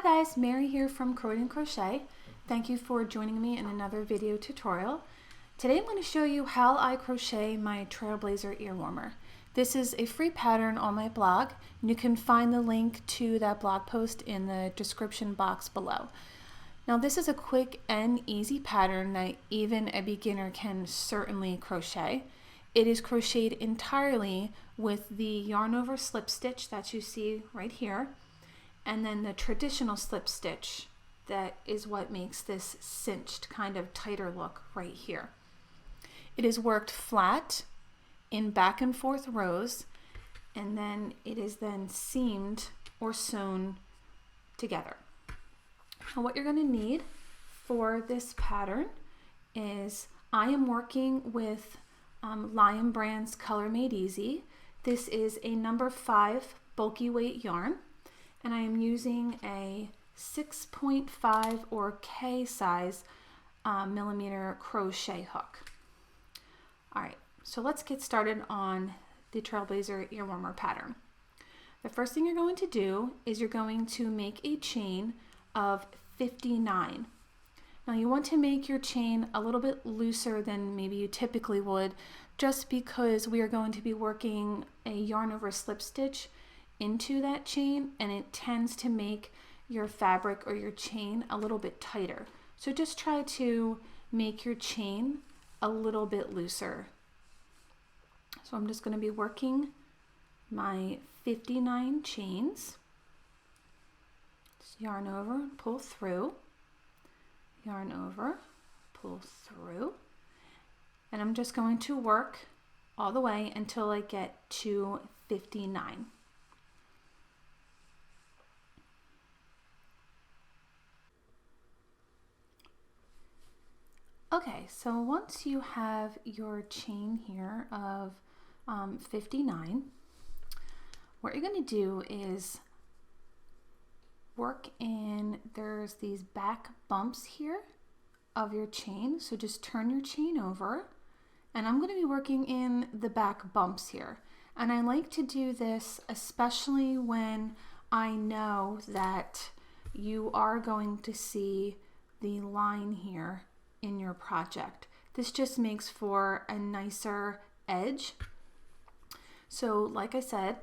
Hi guys, Mary here from Croyden Crochet. Thank you for joining me in another video tutorial. Today I'm going to show you how I crochet my Trailblazer Earwarmer. This is a free pattern on my blog, and you can find the link to that blog post in the description box below. Now this is a quick and easy pattern that even a beginner can certainly crochet. It is crocheted entirely with the yarn over slip stitch that you see right here, and then the traditional slip stitch that is what makes this cinched kind of tighter look right here. It is worked flat in back and forth rows, and then it is then seamed or sewn together. Now what you're going to need for this pattern is, I am working with Lion Brand's Color Made Easy. This is a number 5 bulky weight yarn, and I am using a 6.5 or K size millimeter crochet hook. Alright, so let's get started on the Trailblazer Earwarmer pattern. The first thing you're going to do is you're going to make a chain of 59. Now you want to make your chain a little bit looser than maybe you typically would, just because we are going to be working a yarn over slip stitch into that chain, and it tends to make your fabric or your chain a little bit tighter. So just try to make your chain a little bit looser. So I'm just going to be working my 59 chains. Just yarn over, pull through, yarn over, pull through, and I'm just going to work all the way until I get to 59. Okay, so once you have your chain here of 59, what you're going to do is work in, there's these back bumps here of your chain, so just turn your chain over, and I'm going to be working in the back bumps here. And I like to do this especially when I know that you are going to see the line here in your project. This just makes for a nicer edge. So like I said,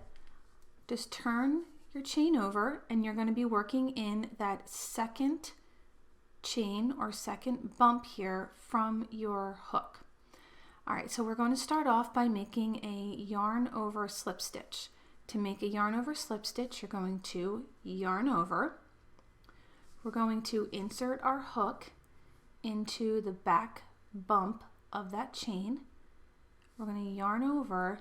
just turn your chain over, and you're going to be working in that second chain or second bump here from your hook. Alright, so we're going to start off by making a yarn over slip stitch. To make a yarn over slip stitch, you're going to yarn over. We're going to insert our hook into the back bump of that chain. We're going to yarn over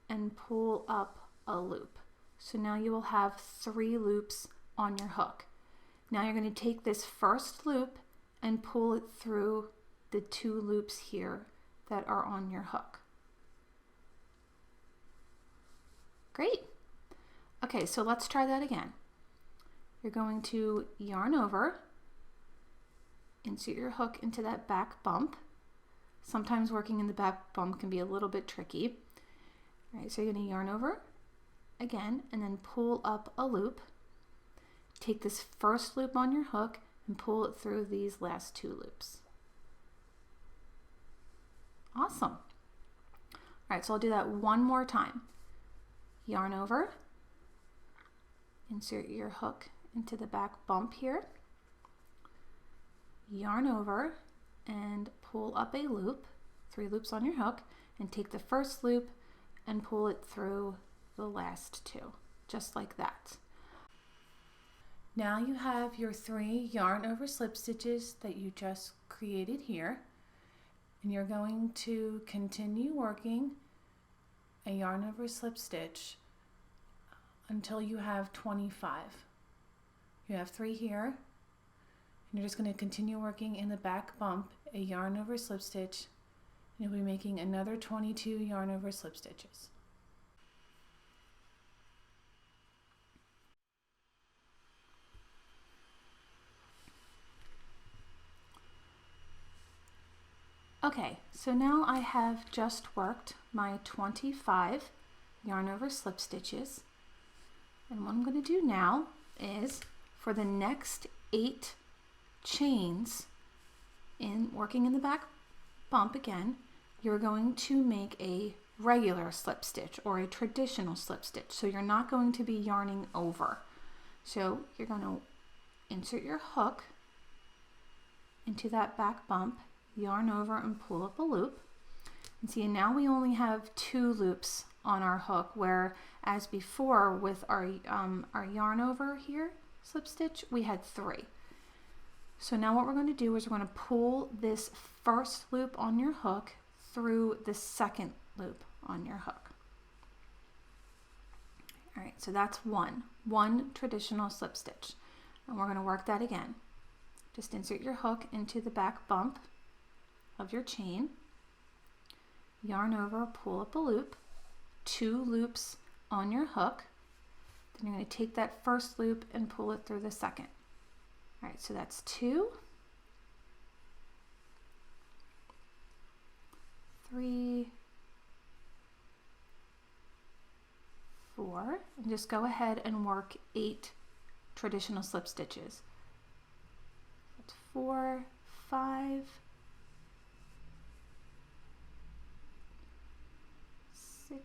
and pull up a loop. So now you will have 3 loops on your hook. Now you're going to take this first loop and pull it through the 2 loops here that are on your hook. Great. Okay, so let's try that again. You're going to yarn over, insert your hook into that back bump. Sometimes working in the back bump can be a little bit tricky. All right, so you're going to yarn over again and then pull up a loop. Take this first loop on your hook and pull it through these last 2 loops. Awesome. All right, so I'll do that one more time. Yarn over, insert your hook into the back bump here, yarn over and pull up a loop, 3 loops on your hook, and take the first loop and pull it through the last 2, just like that. Now you have your 3 yarn over slip stitches that you just created here, and you're going to continue working a yarn over slip stitch until you have 25. You have 3 here, and you're just going to continue working in the back bump a yarn over slip stitch, and you'll be making another 22 yarn over slip stitches. Okay, so now I have just worked my 25 yarn over slip stitches, and what I'm going to do now is for the next 8 chains working in the back bump again, you're going to make a regular slip stitch or a traditional slip stitch. So you're not going to be yarning over. So you're going to insert your hook into that back bump, yarn over and pull up a loop. And see, now we only have 2 loops on our hook, whereas before with our yarn over here slip stitch, we had 3. So now what we're going to do is we're going to pull this first loop on your hook through the second loop on your hook. All right, so that's one traditional slip stitch. And we're going to work that again. Just insert your hook into the back bump of your chain, yarn over, pull up a loop, 2 loops on your hook. Then you're going to take that first loop and pull it through the second. All right, so that's 2, 3, 4, and just go ahead and work 8 traditional slip stitches. That's 4, 5, 6,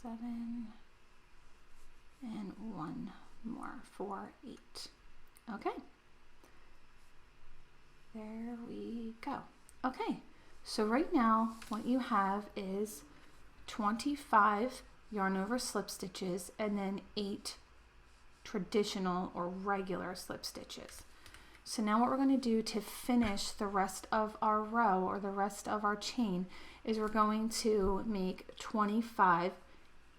7, and 1 more for 8. Okay, there we go. Okay, so right now what you have is 25 yarn over slip stitches and then 8 traditional or regular slip stitches. So now what we're going to do to finish the rest of our row or the rest of our chain is we're going to make 25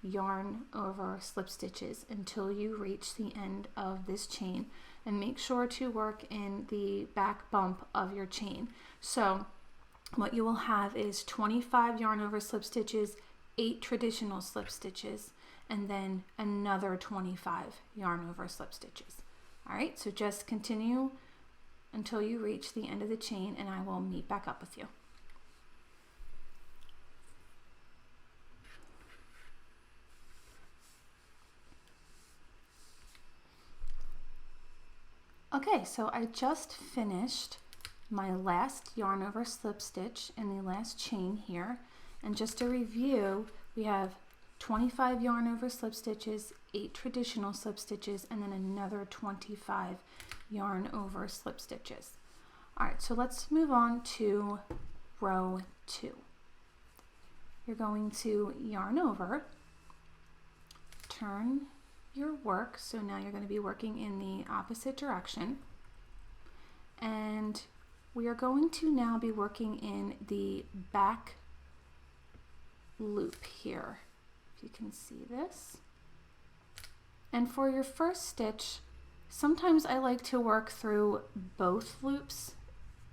yarn over slip stitches until you reach the end of this chain, and make sure to work in the back bump of your chain. So what you will have is 25 yarn over slip stitches, 8 traditional slip stitches, and then another 25 yarn over slip stitches. All right, so just continue until you reach the end of the chain, and I will meet back up with you. Okay, so I just finished my last yarn over slip stitch in the last chain here, and just to review, we have 25 yarn over slip stitches, 8 traditional slip stitches, and then another 25 yarn over slip stitches. All right, so let's move on to row 2. You're going to yarn over, turn your work, so now you're going to be working in the opposite direction, and we are going to now be working in the back loop here, if you can see this. And for your first stitch, sometimes I like to work through both loops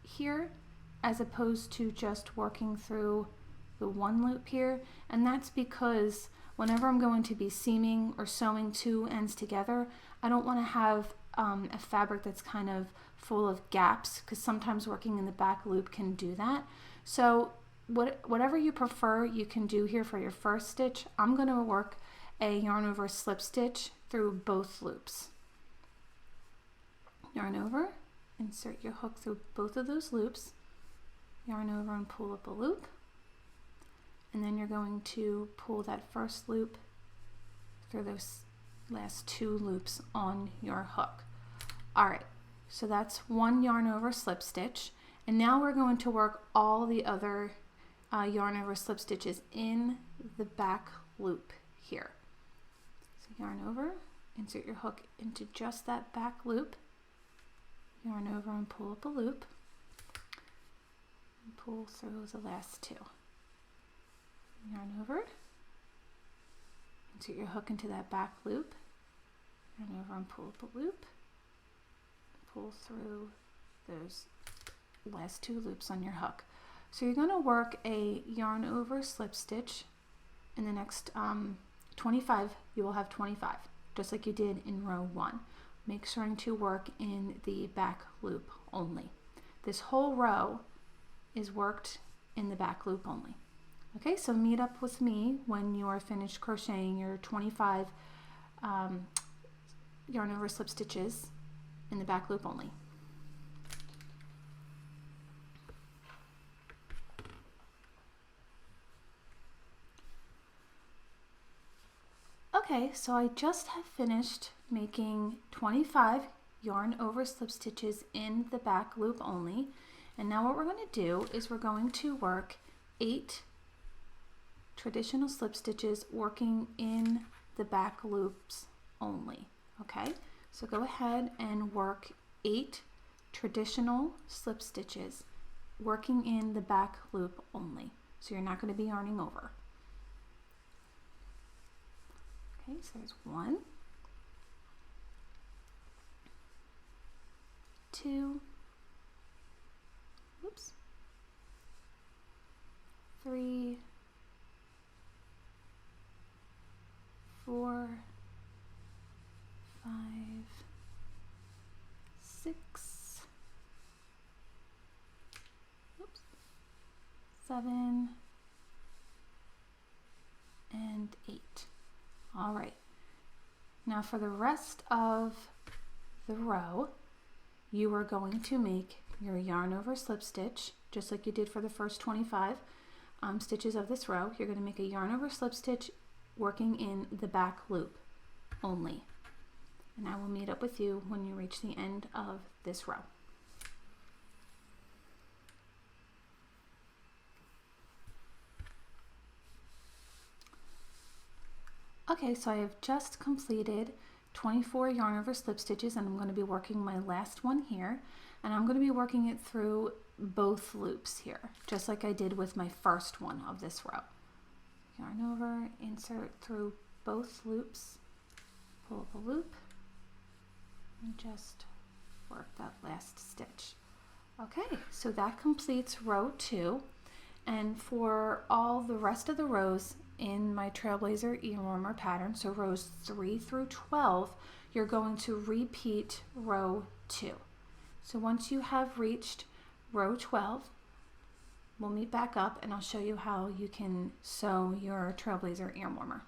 here as opposed to just working through the one loop here, and that's because whenever I'm going to be seaming or sewing 2 ends together, I don't want to have a fabric that's kind of full of gaps, because sometimes working in the back loop can do that. So whatever you prefer, you can do here for your first stitch. I'm going to work a yarn over slip stitch through both loops. Yarn over, insert your hook through both of those loops, yarn over and pull up a loop, and then you're going to pull that first loop through those last 2 loops on your hook. All right, so that's 1 yarn over slip stitch, and now we're going to work all the other yarn over slip stitches in the back loop here. So yarn over, insert your hook into just that back loop, yarn over and pull up a loop, and pull through the last 2. Yarn over, insert your hook into that back loop, yarn over and pull up a loop, pull through those last 2 loops on your hook. So you're going to work a yarn over slip stitch in the next 25, you will have 25, just like you did in row 1. Make sure to work in the back loop only. This whole row is worked in the back loop only. Okay, so meet up with me when you are finished crocheting your 25 yarn over slip stitches in the back loop only. Okay, so I just have finished making 25 yarn over slip stitches in the back loop only. And now what we're going to do is we're going to work 8 traditional slip stitches working in the back loops only. Okay, so go ahead and work 8 traditional slip stitches working in the back loop only. So you're not going to be yarning over. Okay, so there's 1, 2, oops, 3, 4, 5, 6, oops, 7, and 8. All right, now for the rest of the row, you are going to make your yarn over slip stitch, just like you did for the first 25 stitches of this row. You're going to make a yarn over slip stitch working in the back loop only. And I will meet up with you when you reach the end of this row. Okay, so I have just completed 24 yarn over slip stitches, and I'm going to be working my last one here, and I'm going to be working it through both loops here, just like I did with my first one of this row. Yarn over, insert through both loops, pull up a loop, and just work that last stitch. Okay, so that completes row 2, and for all the rest of the rows in my Trailblazer Earwarmer pattern, so rows 3 through 12, you're going to repeat row 2. So once you have reached row 12, we'll meet back up and I'll show you how you can sew your Trailblazer Earwarmer.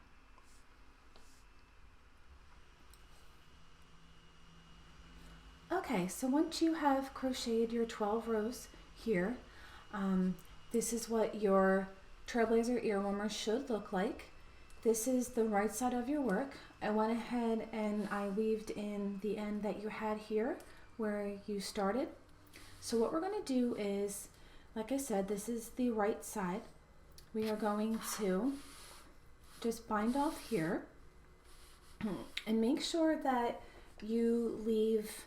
Okay, so once you have crocheted your 12 rows here, this is what your Trailblazer Earwarmer should look like. This is the right side of your work. I went ahead and I weaved in the end that you had here where you started. So what we're going to do is, like I said, this is the right side. We are going to just bind off here and make sure that you leave,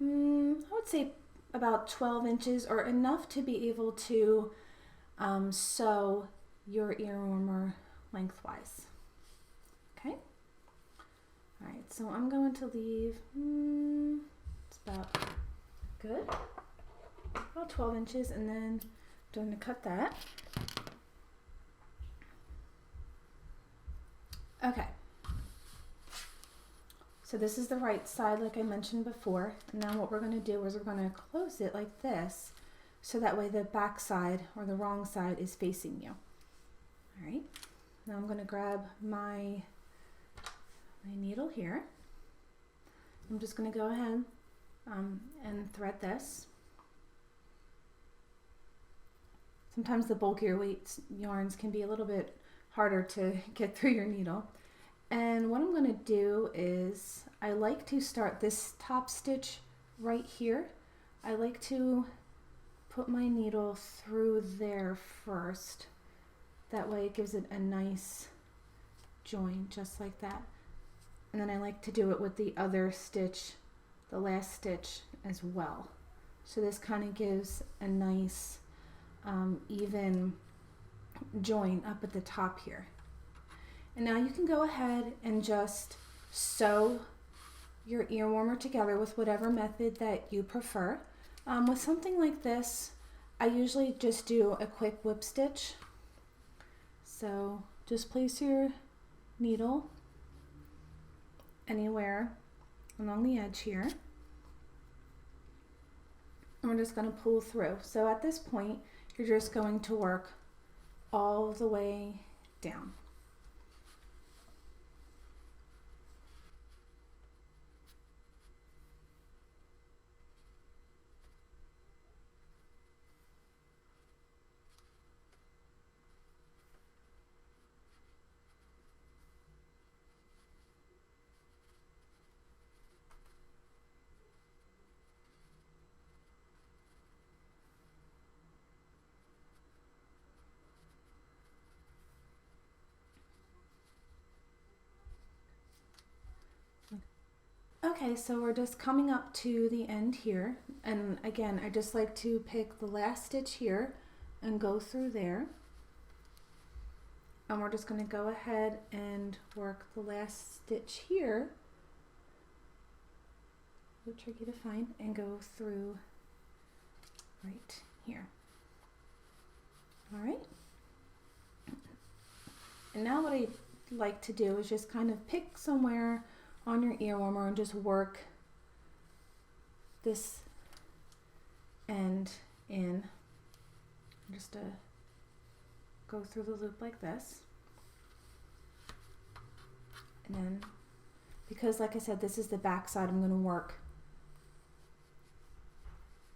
I would say about 12 inches or enough to be able to sew your earwarmer lengthwise. Okay. All right, so I'm going to leave, it's about good, about 12 inches, and then I'm going to cut that. Okay. So this is the right side, like I mentioned before. And now what we're going to do is we're going to close it like this, so that way the back side or the wrong side is facing you. All right, now I'm going to grab my needle here. I'm just going to go ahead and thread this. Sometimes the bulkier weight yarns can be a little bit harder to get through your needle. And what I'm going to do is I like to start this top stitch right here. I like to put my needle through there first. That way it gives it a nice join, just like that. And then I like to do it with the other stitch, the last stitch as well. So this kind of gives a nice even join up at the top here. And now you can go ahead and just sew your earwarmer together with whatever method that you prefer. With something like this, I usually just do a quick whip stitch. So just place your needle anywhere along the edge here. And we're just going to pull through. So at this point, you're just going to work all the way down. Okay, so we're just coming up to the end here, and again I just like to pick the last stitch here and go through there, and we're just going to go ahead and work the last stitch here, a little tricky to find, and go through right here. Alright, and now what I like to do is just kind of pick somewhere on your ear warmer and just work this end in, just to go through the loop like this. And then, because like I said, this is the back side, I'm going to work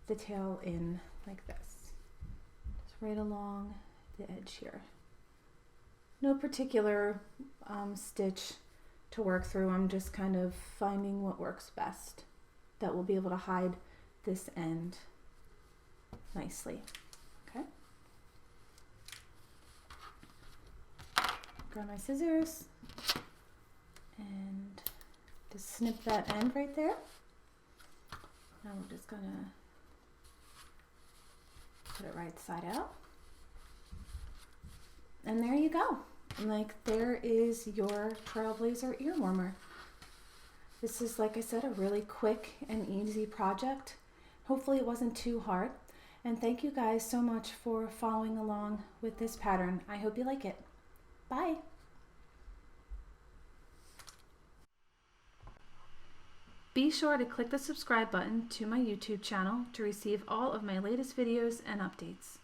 the tail in like this, just right along the edge here. No particular stitch to work through. I'm just kind of finding what works best that will be able to hide this end nicely. Okay. Grab my scissors and just snip that end right there. Now we're just gonna put it right side out. And there you go. Like, there is your Trailblazer ear warmer. This is, like I said, a really quick and easy project. Hopefully it wasn't too hard. And thank you guys so much for following along with this pattern. I hope you like it. Bye. Be sure to click the subscribe button to my YouTube channel to receive all of my latest videos and updates.